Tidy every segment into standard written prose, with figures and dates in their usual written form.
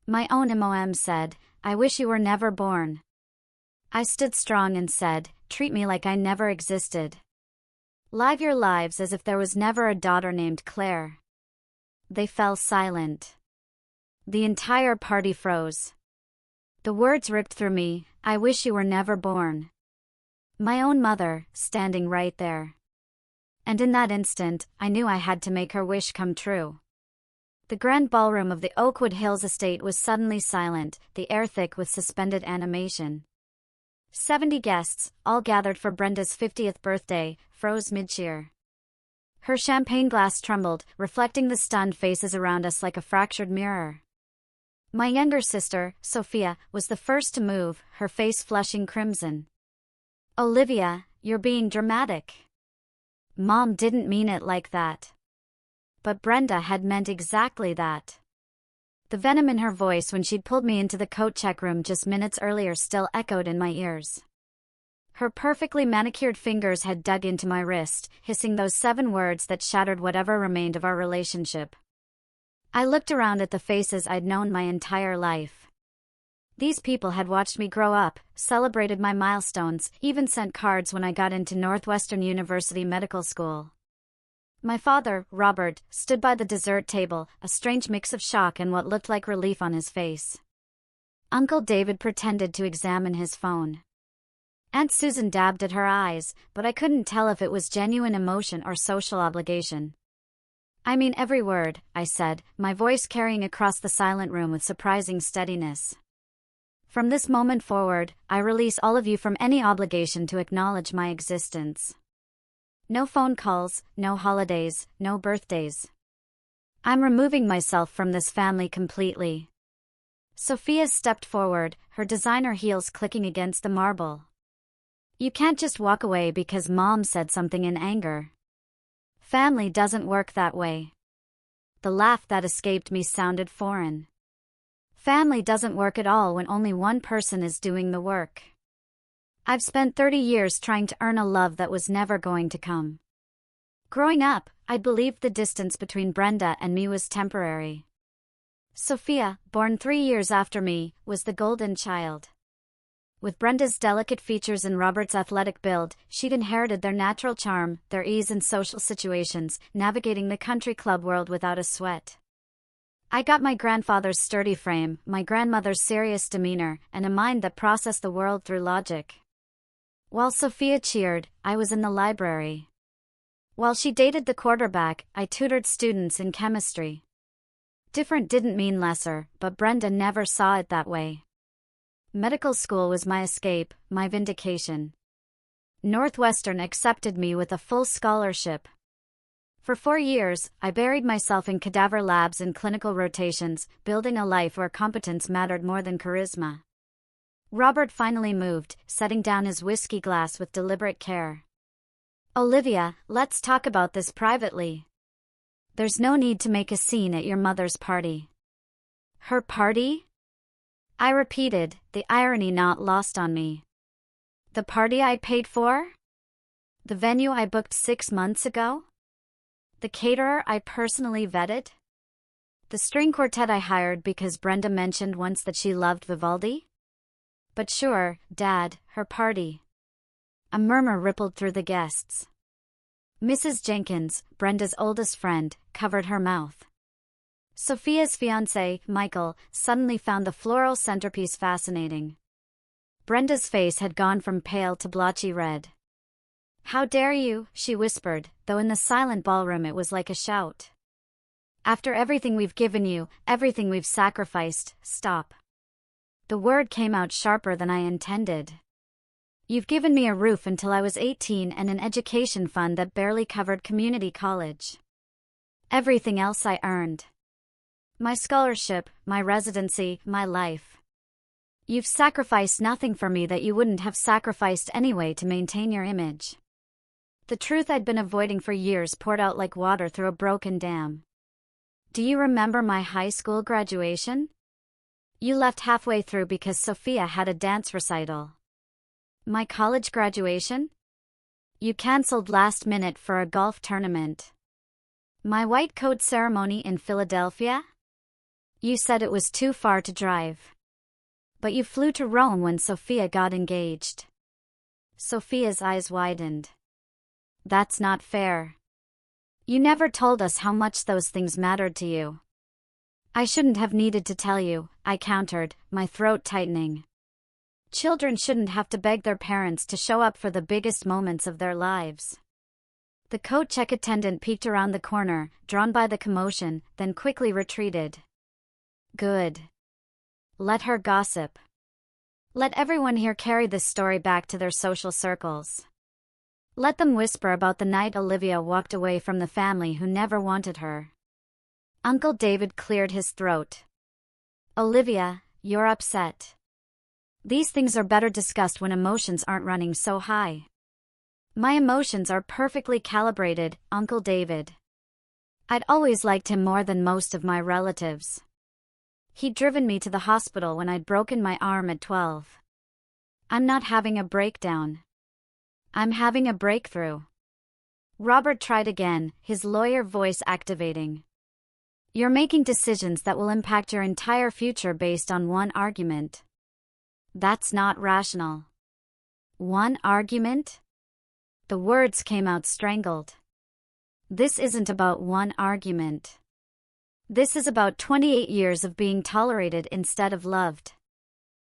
My own mom said, "I wish you were never born." I stood strong and said, "Treat me like I never existed. Live your lives as if there was never a daughter named Claire." They fell silent. The entire party froze. The words ripped through me, "I wish you were never born." My own mother, standing right there. And in that instant, I knew I had to make her wish come true. The grand ballroom of the Oakwood Hills estate was suddenly silent, the air thick with suspended animation. 70 guests, all gathered for Brenda's 50th birthday, froze mid-cheer. Her champagne glass trembled, reflecting the stunned faces around us like a fractured mirror. My younger sister, Sophia, was the first to move, her face flushing crimson. "Olivia, you're being dramatic. Mom didn't mean it like that." But Brenda had meant exactly that. The venom in her voice when she'd pulled me into the coat check room just minutes earlier still echoed in my ears. Her perfectly manicured fingers had dug into my wrist, hissing those 7 words that shattered whatever remained of our relationship. I looked around at the faces I'd known my entire life. These people had watched me grow up, celebrated my milestones, even sent cards when I got into Northwestern University Medical School. My father, Robert, stood by the dessert table, a strange mix of shock and what looked like relief on his face. Uncle David pretended to examine his phone. Aunt Susan dabbed at her eyes, but I couldn't tell if it was genuine emotion or social obligation. "I mean every word," I said, my voice carrying across the silent room with surprising steadiness. "From this moment forward, I release all of you from any obligation to acknowledge my existence. No phone calls, no holidays, no birthdays. I'm removing myself from this family completely." Sophia stepped forward, her designer heels clicking against the marble. "You can't just walk away because Mom said something in anger. Family doesn't work that way." The laugh that escaped me sounded foreign. Family doesn't work at all when only one person is doing the work. I've spent 30 years trying to earn a love that was never going to come. Growing up, I believed the distance between Brenda and me was temporary. Sophia, born 3 years after me, was the golden child. With Brenda's delicate features and Robert's athletic build, she'd inherited their natural charm, their ease in social situations, navigating the country club world without a sweat. I got my grandfather's sturdy frame, my grandmother's serious demeanor, and a mind that processed the world through logic. While Sophia cheered, I was in the library. While she dated the quarterback, I tutored students in chemistry. Different didn't mean lesser, but Brenda never saw it that way. Medical school was my escape, my vindication. Northwestern accepted me with a full scholarship. For 4 years, I buried myself in cadaver labs and clinical rotations, building a life where competence mattered more than charisma. Robert finally moved, setting down his whiskey glass with deliberate care. "Olivia, let's talk about this privately. There's no need to make a scene at your mother's party." "Her party?" I repeated, the irony not lost on me. "The party I paid for? The venue I booked 6 months ago? The caterer I personally vetted? The string quartet I hired because Brenda mentioned once that she loved Vivaldi? But sure, Dad, her party." A murmur rippled through the guests. Mrs. Jenkins, Brenda's oldest friend, covered her mouth. Sophia's fiancé, Michael, suddenly found the floral centerpiece fascinating. Brenda's face had gone from pale to blotchy red. "How dare you," she whispered, though in the silent ballroom it was like a shout. "After everything we've given you, everything we've sacrificed, stop." The word came out sharper than I intended. "You've given me a roof until I was 18 and an education fund that barely covered community college. Everything else I earned. My scholarship, my residency, my life. You've sacrificed nothing for me that you wouldn't have sacrificed anyway to maintain your image." The truth I'd been avoiding for years poured out like water through a broken dam. "Do you remember my high school graduation? You left halfway through because Sophia had a dance recital. My college graduation? You canceled last minute for a golf tournament. My white coat ceremony in Philadelphia? You said it was too far to drive. But you flew to Rome when Sophia got engaged. Sophia's eyes widened. That's not fair. You never told us how much those things mattered to you. I shouldn't have needed to tell you, I countered, my throat tightening. Children shouldn't have to beg their parents to show up for the biggest moments of their lives. The coat check attendant peeked around the corner, drawn by the commotion, then quickly retreated. Good. Let her gossip. Let everyone here carry this story back to their social circles. Let them whisper about the night Olivia walked away from the family who never wanted her. Uncle David cleared his throat. Olivia, you're upset. These things are better discussed when emotions aren't running so high. My emotions are perfectly calibrated, Uncle David. I'd always liked him more than most of my relatives. He'd driven me to the hospital when I'd broken my arm at 12. I'm not having a breakdown. I'm having a breakthrough. Robert tried again, his lawyer voice activating. You're making decisions that will impact your entire future based on one argument. That's not rational. One argument? The words came out strangled. This isn't about one argument. This is about 28 years of being tolerated instead of loved.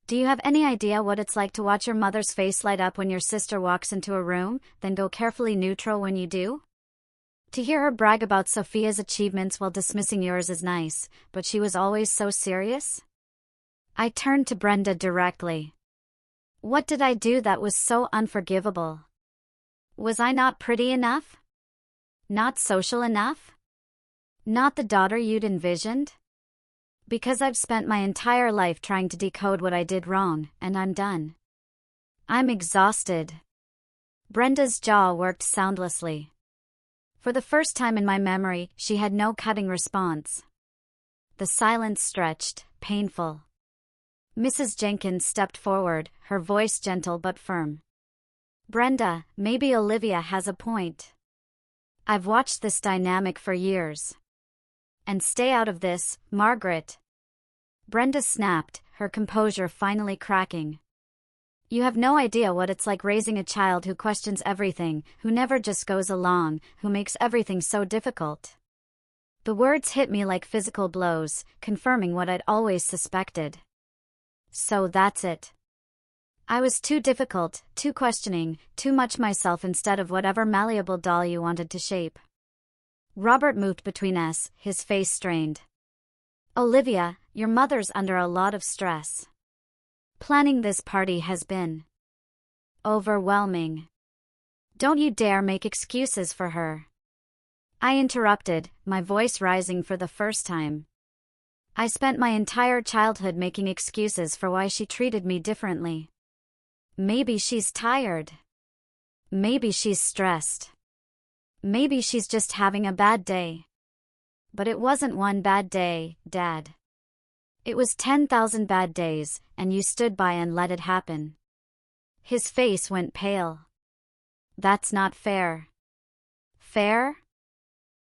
Do you have any idea what it's like to watch your mother's face light up when your sister walks into a room, then go carefully neutral when you do? To hear her brag about Sophia's achievements while dismissing yours is nice, but she was always so serious? I turned to Brenda directly. What did I do that was so unforgivable? Was I not pretty enough? Not social enough? Not the daughter you'd envisioned? Because I've spent my entire life trying to decode what I did wrong, and I'm done. I'm exhausted. Brenda's jaw worked soundlessly. For the first time in my memory, she had no cutting response. The silence stretched, painful. Mrs. Jenkins stepped forward, her voice gentle but firm. Brenda, maybe Olivia has a point. I've watched this dynamic for years. And stay out of this, Margaret. Brenda snapped, her composure finally cracking. You have no idea what it's like raising a child who questions everything, who never just goes along, who makes everything so difficult. The words hit me like physical blows, confirming what I'd always suspected. So that's it. I was too difficult, too questioning, too much myself instead of whatever malleable doll you wanted to shape. Robert moved between us, his face strained. Olivia, your mother's under a lot of stress. Planning this party has been overwhelming. Don't you dare make excuses for her. I interrupted, my voice rising for the first time. I spent my entire childhood making excuses for why she treated me differently. Maybe she's tired. Maybe she's stressed. Maybe she's just having a bad day. But it wasn't one bad day, Dad. It was 10,000 bad days, and you stood by and let it happen. His face went pale. That's not fair. Fair?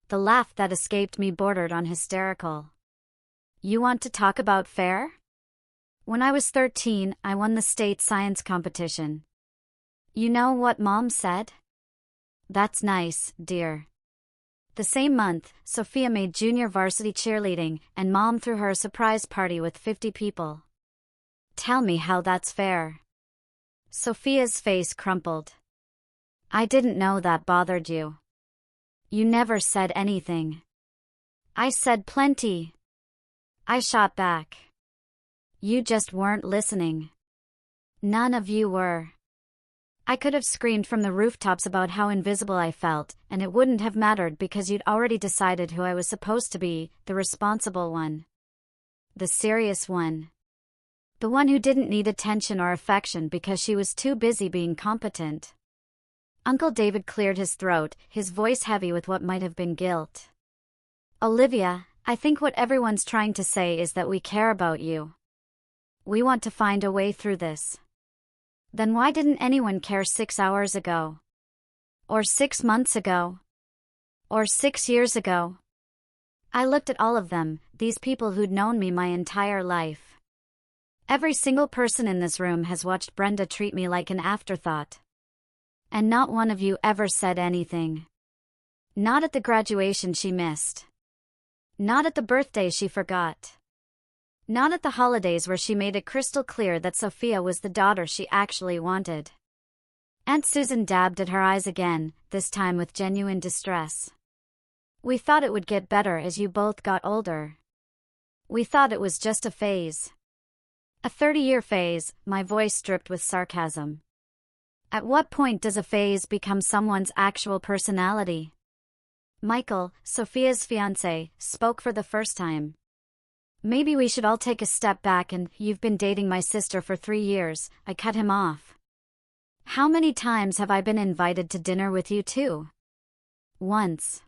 The laugh that escaped me bordered on hysterical. You want to talk about fair? When I was 13, I won the state science competition. You know what Mom said? That's nice, dear. The same month, Sophia made junior varsity cheerleading, and Mom threw her a surprise party with 50 people. Tell me how that's fair. Sophia's face crumpled. I didn't know that bothered you. You never said anything. I said plenty. I shot back. You just weren't listening. None of you were. I could have screamed from the rooftops about how invisible I felt, and it wouldn't have mattered because you'd already decided who I was supposed to be, the responsible one. The serious one. The one who didn't need attention or affection because she was too busy being competent. Uncle David cleared his throat, his voice heavy with what might have been guilt. Olivia, I think what everyone's trying to say is that we care about you. We want to find a way through this. Then why didn't anyone care 6 hours ago? Or 6 months ago? Or 6 years ago? I looked at all of them, these people who'd known me my entire life. Every single person in this room has watched Brenda treat me like an afterthought. And not one of you ever said anything. Not at the graduation she missed. Not at the birthday she forgot. Not at the holidays where she made it crystal clear that Sophia was the daughter she actually wanted. Aunt Susan dabbed at her eyes again, this time with genuine distress. We thought it would get better as you both got older. We thought it was just a phase. A 30-year phase, my voice dripped with sarcasm. At what point does a phase become someone's actual personality? Michael, Sophia's fiancé, spoke for the first time. Maybe we should all take a step back and, you've been dating my sister for 3 years, I cut him off. How many times have I been invited to dinner with you too? Once.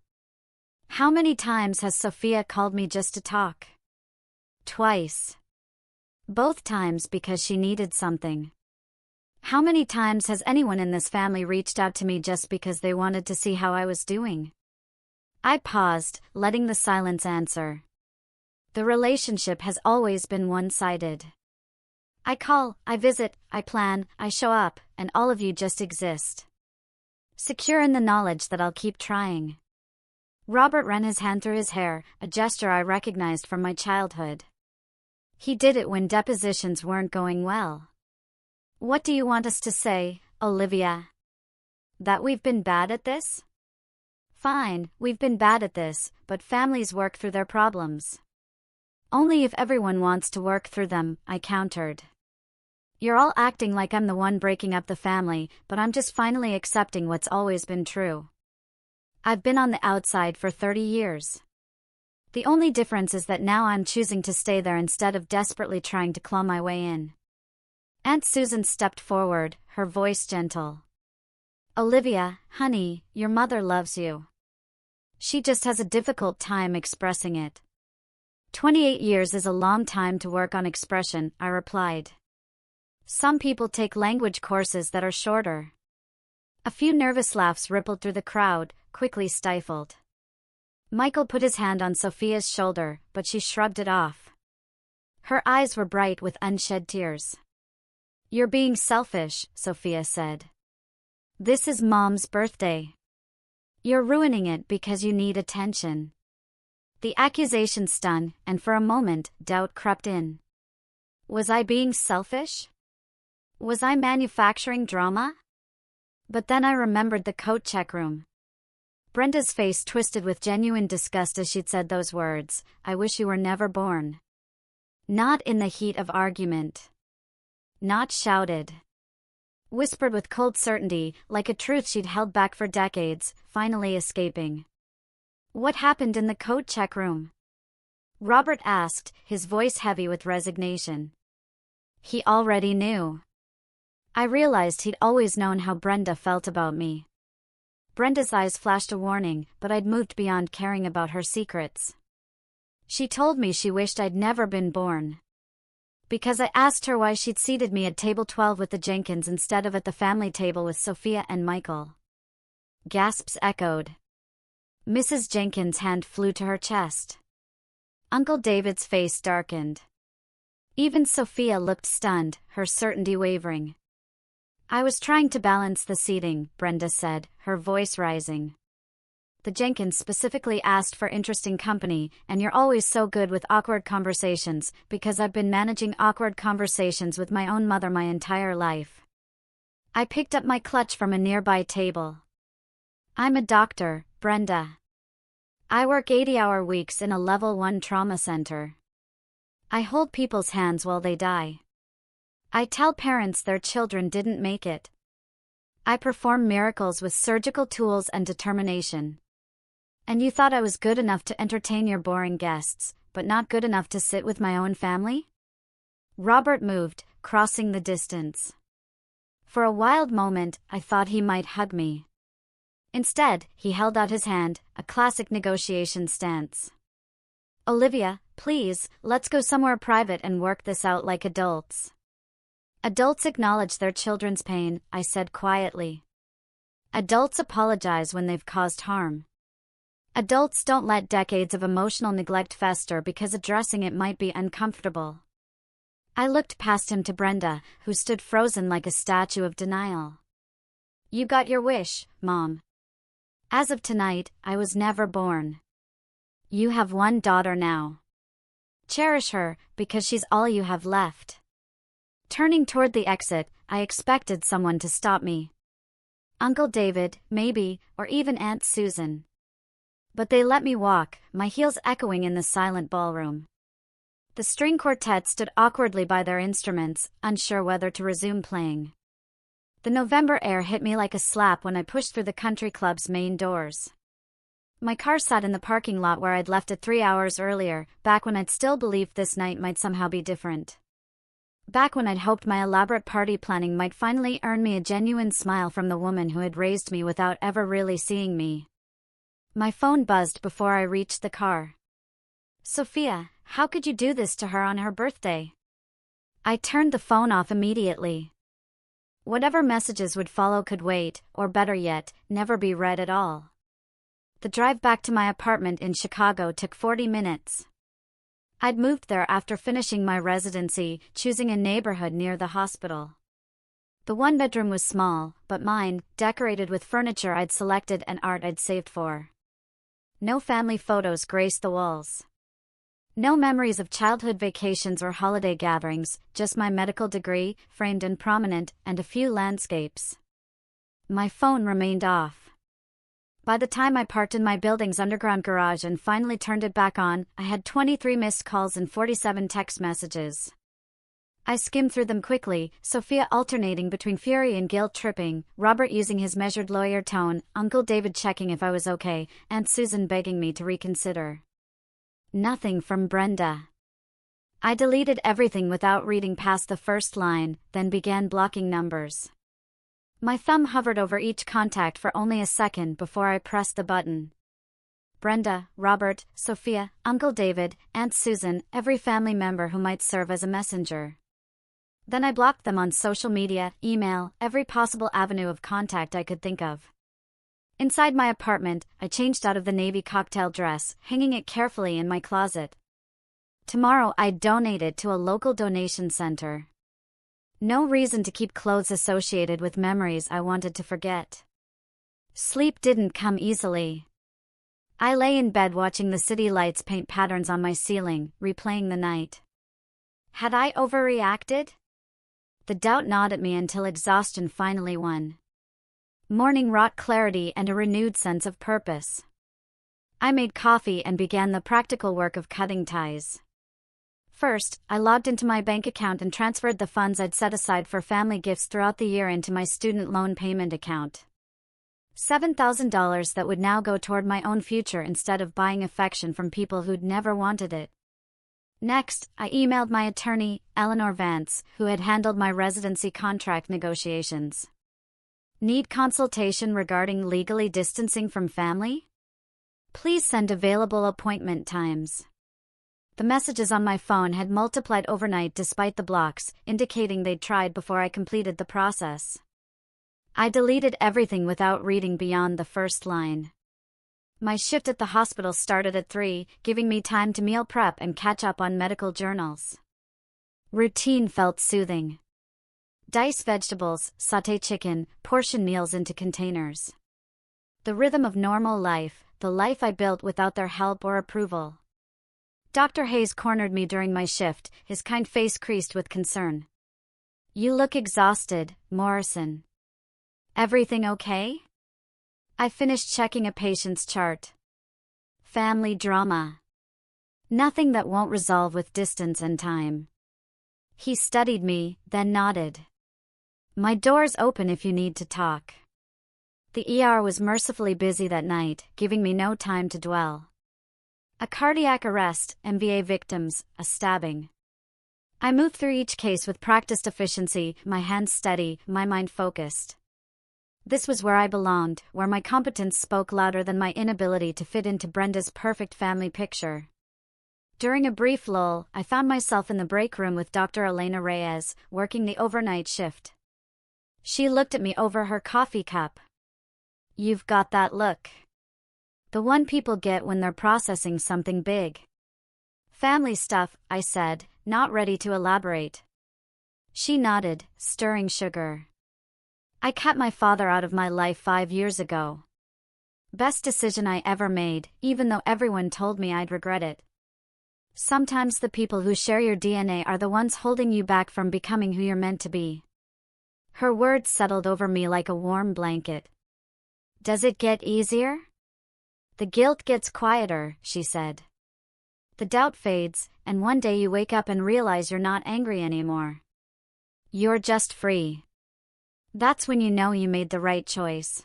How many times has Sophia called me just to talk? Twice. Both times because she needed something. How many times has anyone in this family reached out to me just because they wanted to see how I was doing? I paused, letting the silence answer. The relationship has always been one-sided. I call, I visit, I plan, I show up, and all of you just exist. Secure in the knowledge that I'll keep trying. Robert ran his hand through his hair, a gesture I recognized from my childhood. He did it when depositions weren't going well. What do you want us to say, Olivia? That we've been bad at this? Fine, we've been bad at this, but families work through their problems. Only if everyone wants to work through them, I countered. You're all acting like I'm the one breaking up the family, but I'm just finally accepting what's always been true. I've been on the outside for 30 years. The only difference is that now I'm choosing to stay there instead of desperately trying to claw my way in. Aunt Susan stepped forward, her voice gentle. Olivia, honey, your mother loves you. She just has a difficult time expressing it. 28 years is a long time to work on expression, I replied. Some people take language courses that are shorter. A few nervous laughs rippled through the crowd, quickly stifled. Michael put his hand on Sophia's shoulder, but she shrugged it off. Her eyes were bright with unshed tears. You're being selfish, Sophia said. This is Mom's birthday. You're ruining it because you need attention. The accusation stung, and for a moment, doubt crept in. Was I being selfish? Was I manufacturing drama? But then I remembered the coat check room. Brenda's face twisted with genuine disgust as she'd said those words, I wish you were never born. Not in the heat of argument. Not shouted. Whispered with cold certainty, like a truth she'd held back for decades, finally escaping. What happened in the coat check room? Robert asked, his voice heavy with resignation. He already knew. I realized he'd always known how Brenda felt about me. Brenda's eyes flashed a warning, but I'd moved beyond caring about her secrets. She told me she wished I'd never been born. Because I asked her why she'd seated me at table 12 with the Jenkins instead of at the family table with Sophia and Michael. Gasps echoed. Mrs. Jenkins' hand flew to her chest. Uncle David's face darkened. Even Sophia looked stunned, her certainty wavering. I was trying to balance the seating, Brenda said, her voice rising. The Jenkins specifically asked for interesting company, and you're always so good with awkward conversations, because I've been managing awkward conversations with my own mother my entire life. I picked up my clutch from a nearby table. I'm a doctor, Brenda. I work 80-hour weeks in a level 1 trauma center. I hold people's hands while they die. I tell parents their children didn't make it. I perform miracles with surgical tools and determination. And you thought I was good enough to entertain your boring guests, but not good enough to sit with my own family? Robert moved, crossing the distance. For a wild moment, I thought he might hug me. Instead, he held out his hand, a classic negotiation stance. Olivia, please, let's go somewhere private and work this out like adults. Adults acknowledge their children's pain, I said quietly. Adults apologize when they've caused harm. Adults don't let decades of emotional neglect fester because addressing it might be uncomfortable. I looked past him to Brenda, who stood frozen like a statue of denial. You got your wish, Mom. As of tonight, I was never born. You have one daughter now. Cherish her, because she's all you have left. Turning toward the exit, I expected someone to stop me. Uncle David, maybe, or even Aunt Susan. But they let me walk, my heels echoing in the silent ballroom. The string quartet stood awkwardly by their instruments, unsure whether to resume playing. The November air hit me like a slap when I pushed through the country club's main doors. My car sat in the parking lot where I'd left it 3 hours earlier, back when I'd still believed this night might somehow be different. Back when I'd hoped my elaborate party planning might finally earn me a genuine smile from the woman who had raised me without ever really seeing me. My phone buzzed before I reached the car. Sophia, how could you do this to her on her birthday? I turned the phone off immediately. Whatever messages would follow could wait, or better yet, never be read at all. The drive back to my apartment in Chicago took 40 minutes. I'd moved there after finishing my residency, choosing a neighborhood near the hospital. The one bedroom was small, but mine, decorated with furniture I'd selected and art I'd saved for. No family photos graced the walls. No memories of childhood vacations or holiday gatherings, just my medical degree, framed and prominent, and a few landscapes. My phone remained off. By the time I parked in my building's underground garage and finally turned it back on, I had 23 missed calls and 47 text messages. I skimmed through them quickly, Sophia alternating between fury and guilt-tripping, Robert using his measured lawyer tone, Uncle David checking if I was okay, Aunt Susan begging me to reconsider. Nothing from Brenda. I deleted everything without reading past the first line, then began blocking numbers. My thumb hovered over each contact for only a second before I pressed the button. Brenda, Robert, Sophia, Uncle David, Aunt Susan, every family member who might serve as a messenger. Then I blocked them on social media, email, every possible avenue of contact I could think of. Inside my apartment, I changed out of the navy cocktail dress, hanging it carefully in my closet. Tomorrow I'd donate it to a local donation center. No reason to keep clothes associated with memories I wanted to forget. Sleep didn't come easily. I lay in bed watching the city lights paint patterns on my ceiling, replaying the night. Had I overreacted? The doubt gnawed at me until exhaustion finally won. Morning brought clarity and a renewed sense of purpose. I made coffee and began the practical work of cutting ties. First, I logged into my bank account and transferred the funds I'd set aside for family gifts throughout the year into my student loan payment account. $7,000 that would now go toward my own future instead of buying affection from people who'd never wanted it. Next, I emailed my attorney, Eleanor Vance, who had handled my residency contract negotiations. Need consultation regarding legally distancing from family? Please send available appointment times. The messages on my phone had multiplied overnight despite the blocks, indicating they'd tried before I completed the process. I deleted everything without reading beyond the first line. My shift at the hospital started at 3, giving me time to meal prep and catch up on medical journals. Routine felt soothing. Dice vegetables, sauté chicken, portion meals into containers. The rhythm of normal life, the life I built without their help or approval. Dr. Hayes cornered me during my shift, his kind face creased with concern. You look exhausted, Morrison. Everything okay? I finished checking a patient's chart. Family drama. Nothing that won't resolve with distance and time. He studied me, then nodded. My door's open if you need to talk. The ER was mercifully busy that night, giving me no time to dwell. A cardiac arrest, MVA victims, a stabbing. I moved through each case with practiced efficiency, my hands steady, my mind focused. This was where I belonged, where my competence spoke louder than my inability to fit into Brenda's perfect family picture. During a brief lull, I found myself in the break room with Dr. Elena Reyes, working the overnight shift. She looked at me over her coffee cup. You've got that look. The one people get when they're processing something big. Family stuff, I said, not ready to elaborate. She nodded, stirring sugar. I cut my father out of my life 5 years ago. Best decision I ever made, even though everyone told me I'd regret it. Sometimes the people who share your DNA are the ones holding you back from becoming who you're meant to be. Her words settled over me like a warm blanket. Does it get easier? The guilt gets quieter, she said. The doubt fades, and one day you wake up and realize you're not angry anymore. You're just free. That's when you know you made the right choice.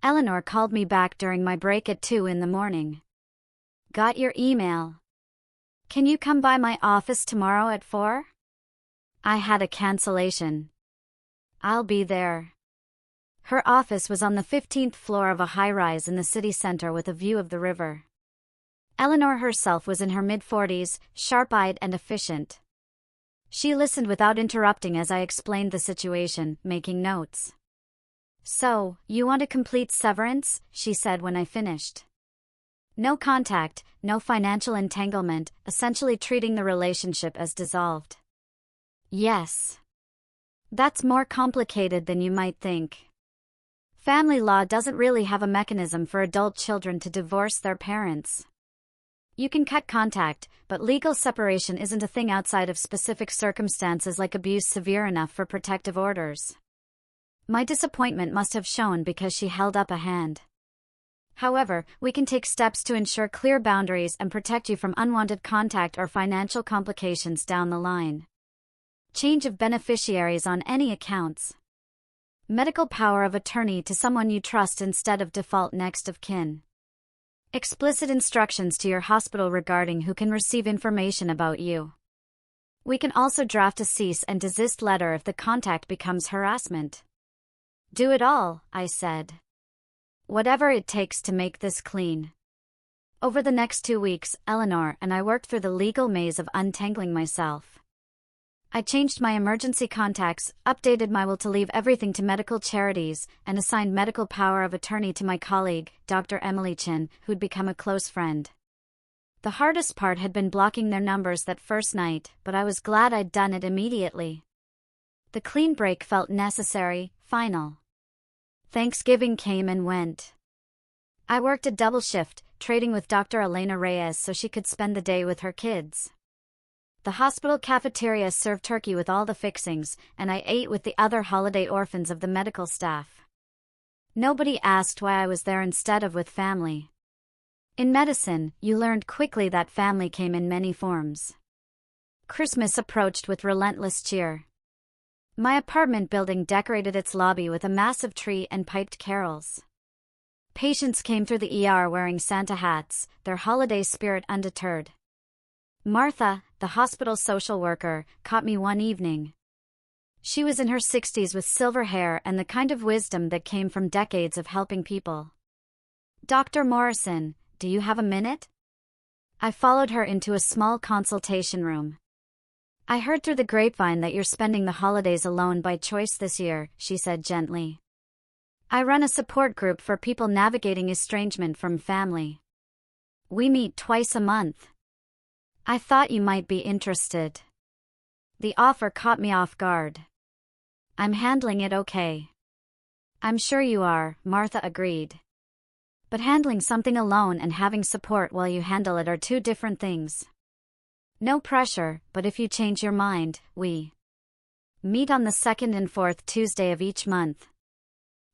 Eleanor called me back during my break at 2 in the morning. Got your email. Can you come by my office tomorrow at 4? I had a cancellation. I'll be there. Her office was on the 15th floor of a high-rise in the city center with a view of the river. Eleanor herself was in her mid-40s, sharp-eyed and efficient. She listened without interrupting as I explained the situation, making notes. So, you want a complete severance? She said when I finished. No contact, no financial entanglement, essentially treating the relationship as dissolved. Yes. That's more complicated than you might think. Family law doesn't really have a mechanism for adult children to divorce their parents. You can cut contact, but legal separation isn't a thing outside of specific circumstances like abuse severe enough for protective orders. My disappointment must have shown because she held up a hand. However, we can take steps to ensure clear boundaries and protect you from unwanted contact or financial complications down the line. Change of beneficiaries on any accounts. Medical power of attorney to someone you trust instead of default next of kin. Explicit instructions to your hospital regarding who can receive information about you. We can also draft a cease and desist letter if the contact becomes harassment. Do it all, I said. Whatever it takes to make this clean. Over the next 2 weeks, Eleanor and I worked through the legal maze of untangling myself. I changed my emergency contacts, updated my will to leave everything to medical charities, and assigned medical power of attorney to my colleague, Dr. Emily Chin, who'd become a close friend. The hardest part had been blocking their numbers that first night, but I was glad I'd done it immediately. The clean break felt necessary, final. Thanksgiving came and went. I worked a double shift, trading with Dr. Elena Reyes so she could spend the day with her kids. The hospital cafeteria served turkey with all the fixings, and I ate with the other holiday orphans of the medical staff. Nobody asked why I was there instead of with family. In medicine, you learned quickly that family came in many forms. Christmas approached with relentless cheer. My apartment building decorated its lobby with a massive tree and piped carols. Patients came through the ER wearing Santa hats, their holiday spirit undeterred. Martha, the hospital social worker, caught me one evening. She was in her 60s with silver hair and the kind of wisdom that came from decades of helping people. Dr. Morrison, do you have a minute? I followed her into a small consultation room. I heard through the grapevine that you're spending the holidays alone by choice this year, she said gently. I run a support group for people navigating estrangement from family. We meet twice a month. I thought you might be interested. The offer caught me off guard. I'm handling it okay. I'm sure you are, Martha agreed. But handling something alone and having support while you handle it are two different things. No pressure, but if you change your mind, we meet on the 2nd and 4th Tuesday of each month.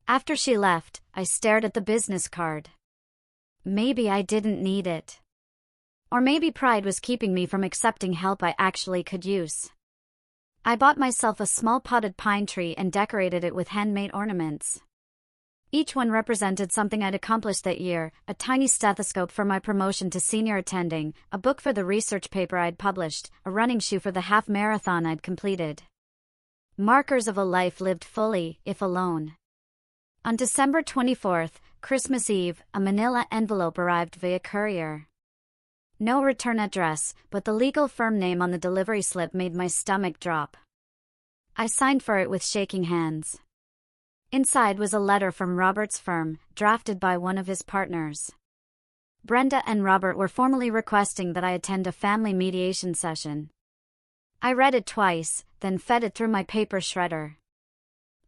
After she left, I stared at the business card. Maybe I didn't need it. Or maybe pride was keeping me from accepting help I actually could use. I bought myself a small potted pine tree and decorated it with handmade ornaments. Each one represented something I'd accomplished that year: a tiny stethoscope for my promotion to senior attending, a book for the research paper I'd published, a running shoe for the half marathon I'd completed. Markers of a life lived fully, if alone. On December 24th, Christmas Eve, a manila envelope arrived via courier. No return address, but the legal firm name on the delivery slip made my stomach drop. I signed for it with shaking hands. Inside was a letter from Robert's firm, drafted by one of his partners. Brenda and Robert were formally requesting that I attend a family mediation session. I read it twice, then fed it through my paper shredder.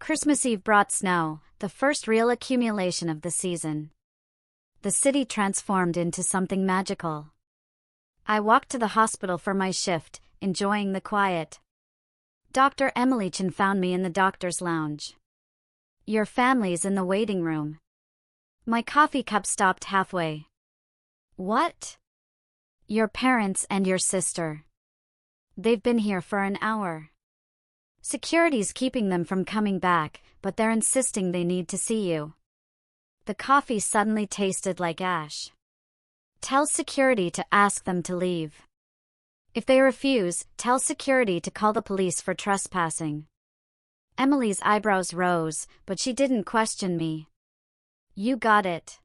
Christmas Eve brought snow, the first real accumulation of the season. The city transformed into something magical. I walked to the hospital for my shift, enjoying the quiet. Dr. Emily Chen found me in the doctor's lounge. "Your family's in the waiting room." My coffee cup stopped halfway. "What?" "Your parents and your sister. They've been here for an hour. Security's keeping them from coming back, but they're insisting they need to see you." The coffee suddenly tasted like ash. "Tell security to ask them to leave. If they refuse, tell security to call the police for trespassing." Emily's eyebrows rose, but she didn't question me. "You got it."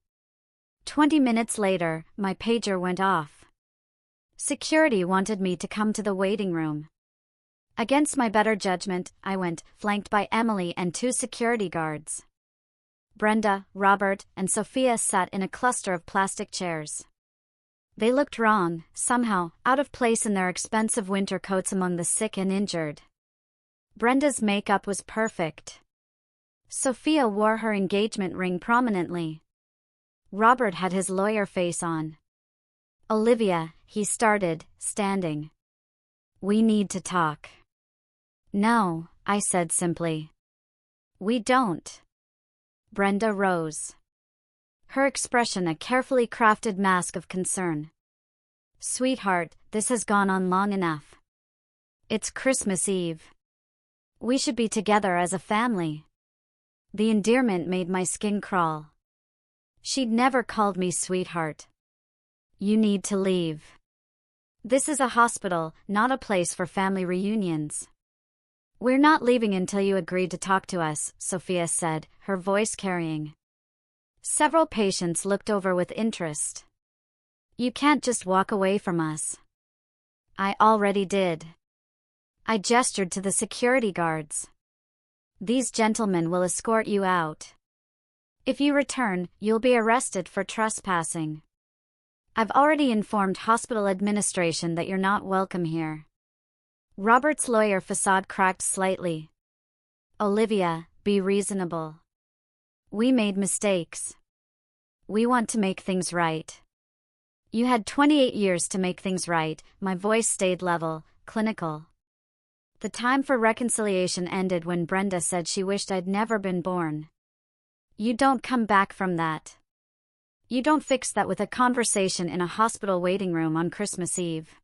20 minutes later, my pager went off. Security wanted me to come to the waiting room. Against my better judgment, I went, flanked by Emily and 2 security guards. Brenda, Robert, and Sophia sat in a cluster of plastic chairs. They looked wrong, somehow, out of place in their expensive winter coats among the sick and injured. Brenda's makeup was perfect. Sophia wore her engagement ring prominently. Robert had his lawyer face on. "Olivia," he started, standing. "We need to talk." "No," I said simply. "We don't." Brenda rose. Her expression a carefully crafted mask of concern. "Sweetheart, this has gone on long enough. It's Christmas Eve. We should be together as a family." The endearment made my skin crawl. She'd never called me sweetheart. "You need to leave. This is a hospital, not a place for family reunions." "We're not leaving until you agree to talk to us," Sophia said, her voice carrying. Several patients looked over with interest. "You can't just walk away from us." "I already did." I gestured to the security guards. "These gentlemen will escort you out. If you return, you'll be arrested for trespassing. I've already informed hospital administration that you're not welcome here." Robert's lawyer facade cracked slightly. "Olivia, be reasonable. We made mistakes. We want to make things right." "You had 28 years to make things right." My voice stayed level, clinical. The time for reconciliation ended when Brenda said she wished I'd never been born. You don't come back from that. You don't fix that with a conversation in a hospital waiting room on Christmas Eve.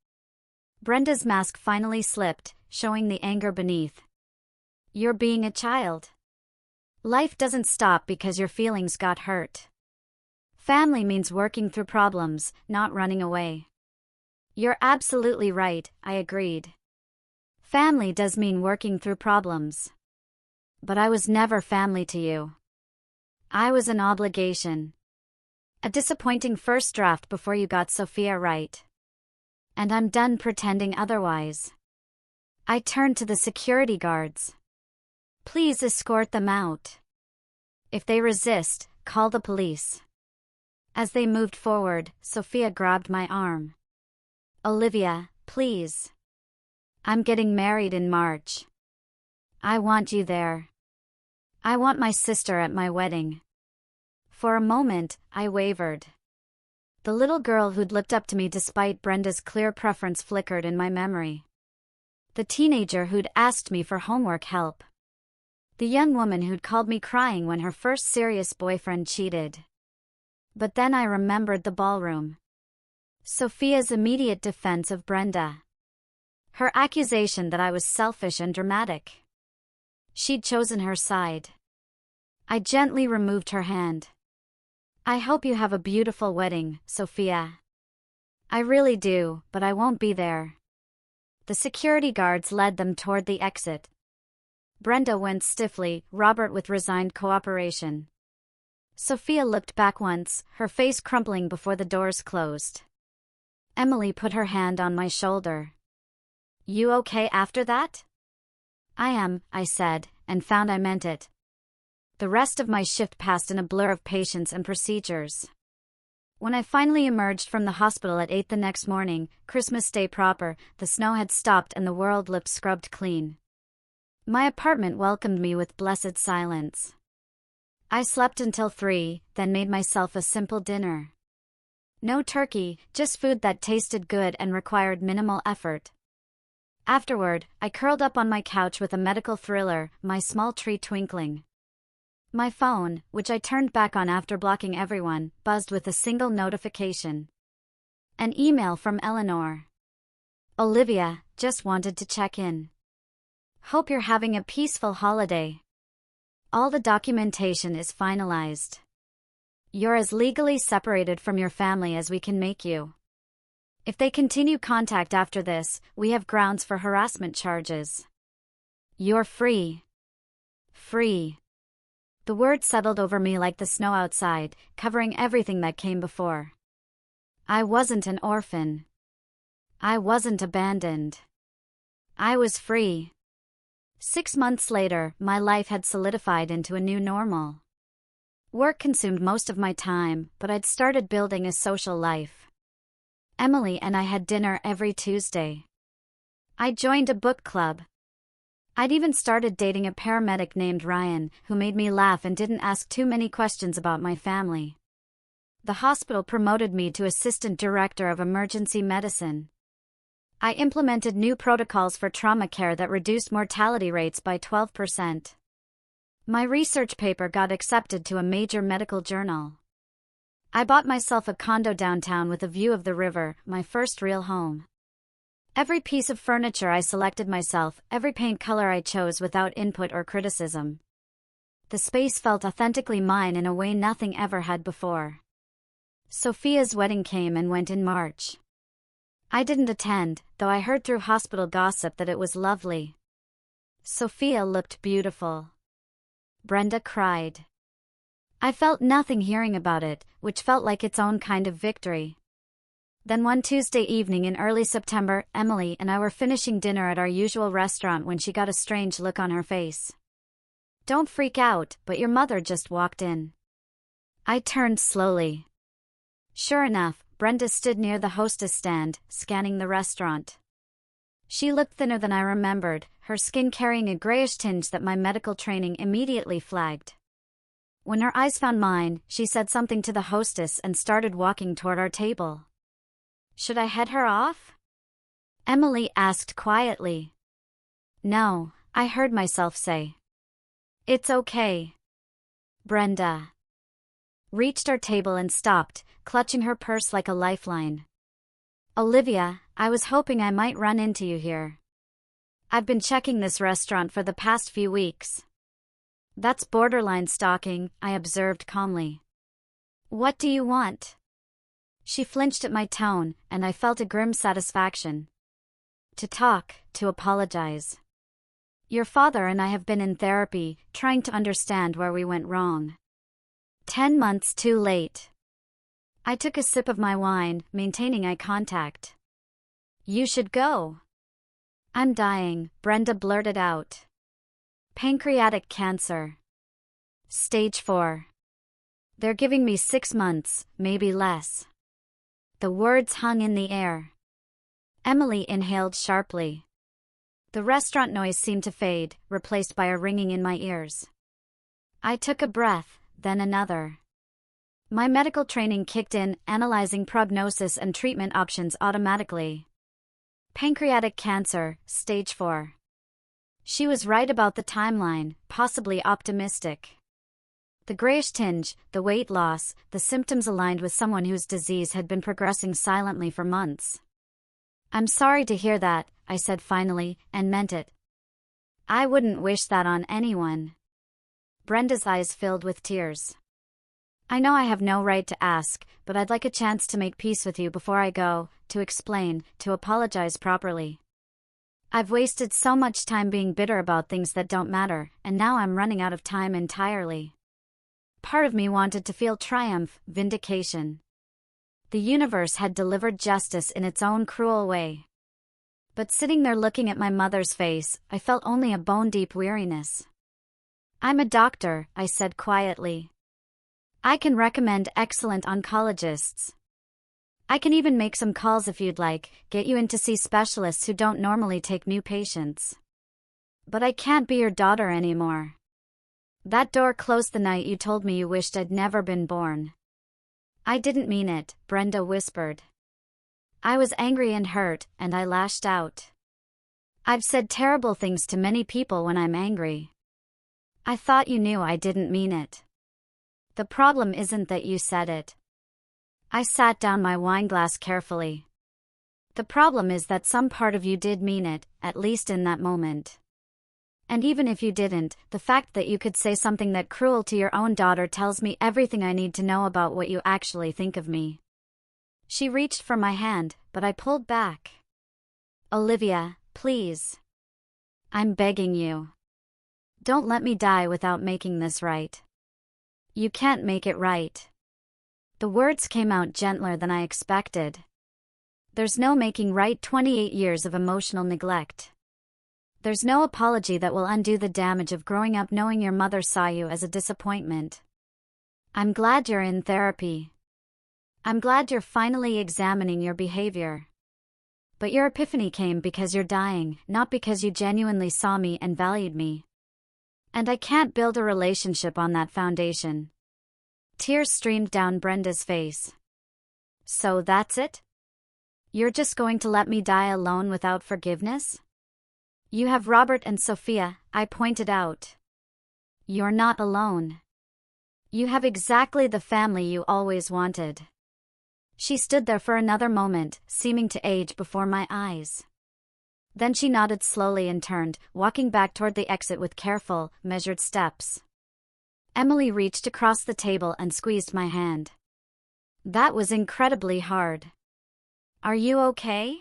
Brenda's mask finally slipped, showing the anger beneath. "You're being a child. Life doesn't stop because your feelings got hurt. Family means working through problems, not running away." "You're absolutely right," I agreed. "Family does mean working through problems. But I was never family to you. I was an obligation. A disappointing first draft before you got Sophia right. And I'm done pretending otherwise." I turned to the security guards. "Please escort them out. If they resist, call the police." As they moved forward, Sophia grabbed my arm. "Olivia, please. I'm getting married in March. I want you there. I want my sister at my wedding." For a moment, I wavered. The little girl who'd looked up to me despite Brenda's clear preference flickered in my memory. The teenager who'd asked me for homework help. The young woman who'd called me crying when her first serious boyfriend cheated. But then I remembered the ballroom. Sophia's immediate defense of Brenda. Her accusation that I was selfish and dramatic. She'd chosen her side. I gently removed her hand. "I hope you have a beautiful wedding, Sophia. I really do, but I won't be there." The security guards led them toward the exit. Brenda went stiffly, Robert with resigned cooperation. Sophia looked back once, her face crumpling before the doors closed. Emily put her hand on my shoulder. "You okay after that?" "I am," I said, and found I meant it. The rest of my shift passed in a blur of patients and procedures. When I finally emerged from the hospital at 8 the next morning, Christmas Day proper, the snow had stopped and the world looked scrubbed clean. My apartment welcomed me with blessed silence. I slept until 3, then made myself a simple dinner. No turkey, just food that tasted good and required minimal effort. Afterward, I curled up on my couch with a medical thriller, my small tree twinkling. My phone, which I turned back on after blocking everyone, buzzed with a single notification. An email from Eleanor. Olivia, just wanted to check in. Hope you're having a peaceful holiday. All the documentation is finalized. You're as legally separated from your family as we can make you. If they continue contact after this, we have grounds for harassment charges. You're free. Free. The word settled over me like the snow outside, covering everything that came before. I wasn't an orphan. I wasn't abandoned. I was free. 6 months later, my life had solidified into a new normal. Work consumed most of my time, but I'd started building a social life. Emily and I had dinner every Tuesday. I joined a book club. I'd even started dating a paramedic named Ryan, who made me laugh and didn't ask too many questions about my family. The hospital promoted me to assistant director of emergency medicine. I implemented new protocols for trauma care that reduced mortality rates by 12%. My research paper got accepted to a major medical journal. I bought myself a condo downtown with a view of the river, my first real home. Every piece of furniture I selected myself, every paint color I chose without input or criticism. The space felt authentically mine in a way nothing ever had before. Sophia's wedding came and went in March. I didn't attend, though I heard through hospital gossip that it was lovely. Sophia looked beautiful. Brenda cried. I felt nothing hearing about it, which felt like its own kind of victory. Then one Tuesday evening in early September, Emily and I were finishing dinner at our usual restaurant when she got a strange look on her face. Don't freak out, but your mother just walked in. I turned slowly. Sure enough, Brenda stood near the hostess stand, scanning the restaurant. She looked thinner than I remembered, her skin carrying a grayish tinge that my medical training immediately flagged. When her eyes found mine, she said something to the hostess and started walking toward our table. Should I head her off? Emily asked quietly. No, I heard myself say. It's okay. Brenda reached our table and stopped, clutching her purse like a lifeline. Olivia, I was hoping I might run into you here. I've been checking this restaurant for the past few weeks. That's borderline stalking, I observed calmly. What do you want? She flinched at my tone, and I felt a grim satisfaction. To talk, to apologize. Your father and I have been in therapy, trying to understand where we went wrong. 10 months too late. I took a sip of my wine, maintaining eye contact. You should go. I'm dying, Brenda blurted out. Pancreatic cancer. Stage 4. They're giving me 6 months, maybe less. The words hung in the air. Emily inhaled sharply. The restaurant noise seemed to fade, replaced by a ringing in my ears. I took a breath, then another. My medical training kicked in, analyzing prognosis and treatment options automatically. Pancreatic cancer, stage 4. She was right about the timeline, possibly optimistic. The grayish tinge, the weight loss, the symptoms aligned with someone whose disease had been progressing silently for months. I'm sorry to hear that, I said finally, and meant it. I wouldn't wish that on anyone. Brenda's eyes filled with tears. I know I have no right to ask, but I'd like a chance to make peace with you before I go, to explain, to apologize properly. I've wasted so much time being bitter about things that don't matter, and now I'm running out of time entirely. Part of me wanted to feel triumph, vindication. The universe had delivered justice in its own cruel way. But sitting there looking at my mother's face, I felt only a bone-deep weariness. I'm a doctor, I said quietly. I can recommend excellent oncologists. I can even make some calls if you'd like, get you in to see specialists who don't normally take new patients. But I can't be your daughter anymore. That door closed the night you told me you wished I'd never been born. I didn't mean it, Brenda whispered. I was angry and hurt, and I lashed out. I've said terrible things to many people when I'm angry. I thought you knew I didn't mean it. The problem isn't that you said it. I sat down my wineglass carefully. The problem is that some part of you did mean it, at least in that moment. And even if you didn't, the fact that you could say something that cruel to your own daughter tells me everything I need to know about what you actually think of me. She reached for my hand, but I pulled back. Olivia, please. I'm begging you. Don't let me die without making this right. You can't make it right. The words came out gentler than I expected. There's no making right 28 years of emotional neglect. There's no apology that will undo the damage of growing up knowing your mother saw you as a disappointment. I'm glad you're in therapy. I'm glad you're finally examining your behavior. But your epiphany came because you're dying, not because you genuinely saw me and valued me. And I can't build a relationship on that foundation. Tears streamed down Brenda's face. So that's it? You're just going to let me die alone without forgiveness? You have Robert and Sophia, I pointed out. You're not alone. You have exactly the family you always wanted. She stood there for another moment, seeming to age before my eyes. Then she nodded slowly and turned, walking back toward the exit with careful, measured steps. Emily reached across the table and squeezed my hand. That was incredibly hard. Are you okay?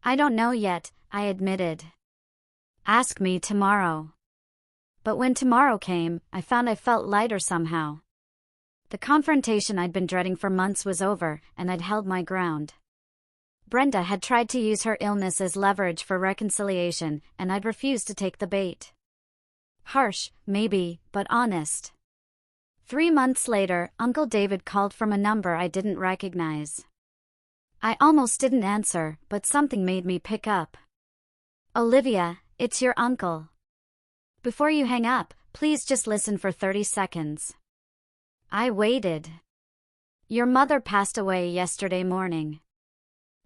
I don't know yet, I admitted. Ask me tomorrow. But when tomorrow came, I found I felt lighter somehow. The confrontation I'd been dreading for months was over, and I'd held my ground. Brenda had tried to use her illness as leverage for reconciliation, and I'd refused to take the bait. Harsh, maybe, but honest. 3 months later, Uncle David called from a number I didn't recognize. I almost didn't answer, but something made me pick up. Olivia, it's your uncle. Before you hang up, please just listen for 30 seconds. I waited. Your mother passed away yesterday morning.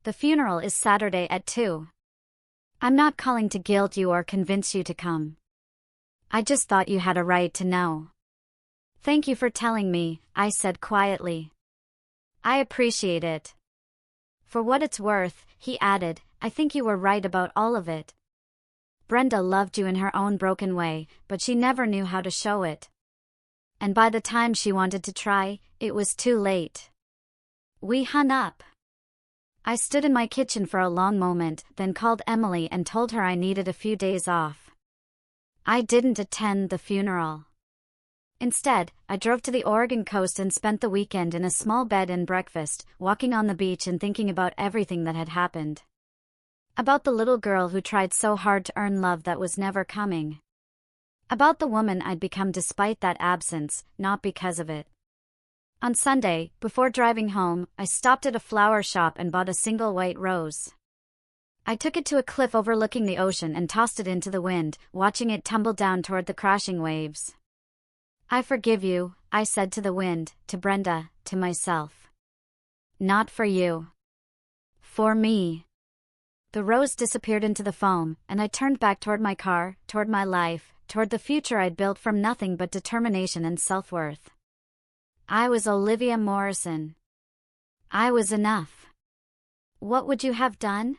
The funeral is Saturday at 2. I'm not calling to guilt you or convince you to come. I just thought you had a right to know. Thank you for telling me, I said quietly. I appreciate it. For what it's worth, he added, I think you were right about all of it. Brenda loved you in her own broken way, but she never knew how to show it. And by the time she wanted to try, it was too late. We hung up. I stood in my kitchen for a long moment, then called Emily and told her I needed a few days off. I didn't attend the funeral. Instead, I drove to the Oregon coast and spent the weekend in a small bed and breakfast, walking on the beach and thinking about everything that had happened. About the little girl who tried so hard to earn love that was never coming. About the woman I'd become despite that absence, not because of it. On Sunday, before driving home, I stopped at a flower shop and bought a single white rose. I took it to a cliff overlooking the ocean and tossed it into the wind, watching it tumble down toward the crashing waves. I forgive you, I said to the wind, to Brenda, to myself. Not for you. For me. The rose disappeared into the foam, and I turned back toward my car, toward my life, toward the future I'd built from nothing but determination and self-worth. I was Olivia Morrison. I was enough. What would you have done?